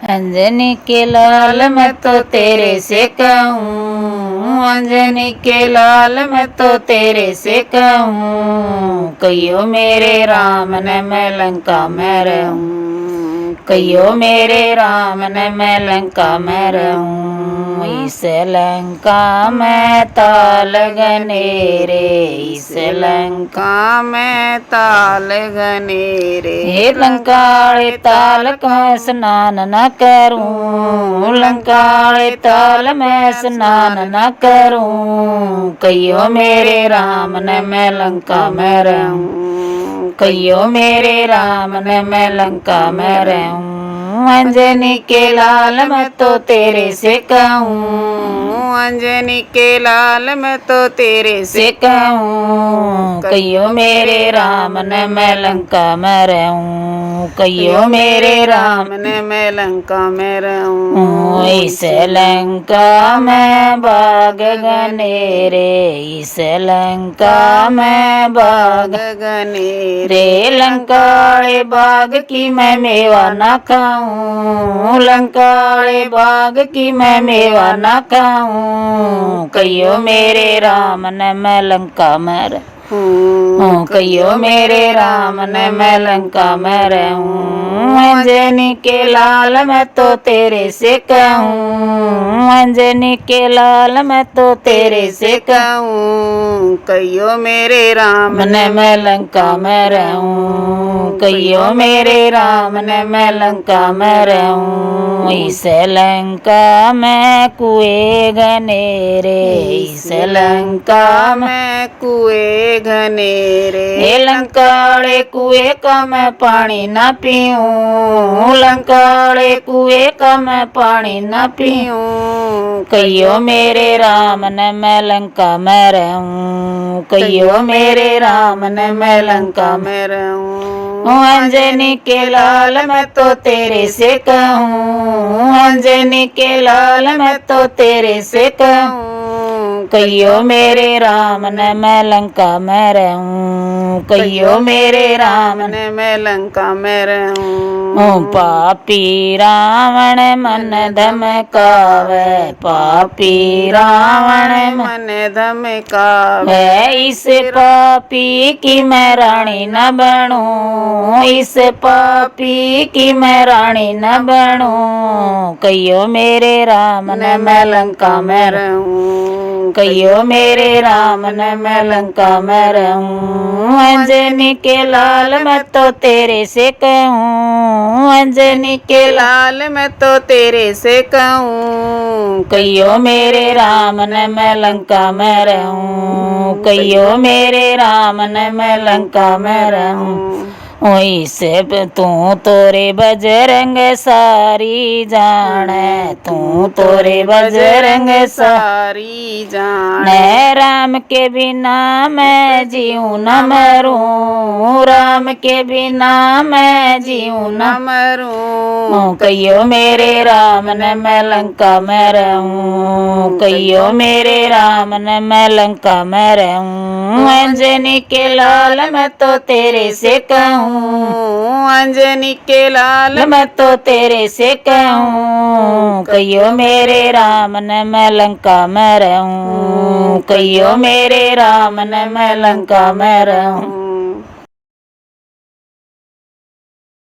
अंजनी के लाल मैं तो तेरे से कहूँ, अंजनी के लाल मैं तो तेरे से कहूँ, कहियो मेरे राम ने मैं लंका में रहूँ, कहियो मेरे राम ने मैं लंका में रहूँ। इस लंका में ताल गनेरे, इस लंका में ताल गनेरे, हे लंकाड़े ताल में स्नान न करूं, लंकाड़े ताल में स्नान न करूं, कहियो मेरे राम ने मैं लंका में रहूं, कहियो मेरे राम ने मैं लंका में रहूं। अंजनी के लाल मैं तो तेरे से कहूँ, अंजनी के लाल मैं तो तेरे से कहूँ, कहियो मेरे राम ने मैं लंका में रहूं, कहियो मेरे राम ने मैं लंका में रहूं। इस लंका में बाग गनेरे, इस लंका में बाग गनेरे, लंकाड़े बाग की मैं मेवा न खाऊं, लंकाड़े बाग की मैं मेवा न खाऊं, कहियो मेरे राम ने मैं लंका में रहूं, कहियो मेरे राम ने मैं लंका में रहूं। अंजनी के लाल मैं तो तेरे से कहूँ, अंजनी के लाल मैं तो तेरे से कहूँ, कहियो मेरे राम ने मैं लंका में रहूं, कहियो मेरे राम ने मैं लंका में रहूं। इस लंका में कुएं घनेरे, इस लंका में कुएं घनेरे, लंकाड़े कुएं का मैं पानी न पीऊं, लंकाड़े कुएं का मैं पानी न पीऊं, कहियो मेरे राम ने मैं लंका में रहूं, कहियो मेरे राम ने मैं लंका में रहूं। अंजनी के लाल मैं तो तेरे से कहूँ, अंजनी के लाल मैं तो तेरे से कहूँ, कहियो मेरे राम ने मैं लंका में रहूं, कहियो मेरे राम ने मैं लंका में रहूं। पापी रावण मन धमकावे, पापी रावण मन धमकावे, इस पापी की मैं रानी न बनूं, इस पापी की मैं रानी न बनूं, कहियो मेरे राम ने मैं लंका में रहूं, कहियो मेरे राम ने मैं लंका में रहूं। अंजनी के लाल मैं तो तेरे से कहूँ, अंजनी के लाल मैं तो तेरे से कहूँ, कहियो मेरे राम ने मैं लंका में रहूं, कहियो मेरे राम ने मैं लंका में रहूं। ओइसे तू तोरे बजरंग सारी जाने, तू तोरे बजरंग सारी जाने, राम के बिना मैं जीऊँ न मरूं, राम के बिना मैं जीऊँ न मरूं, कहियो मेरे राम ने मैं लंका में रहूं, कहियो मेरे राम ने मैं लंका में रहूं। अंजनी के लाल मैं तो तेरे से कहूँ, अंजनी के लाल मैं तो तेरे से कहूँ, कहियो मेरे राम ने मैं लंका में रहूं, कहियो मेरे राम ने मैं लंका में रहूं।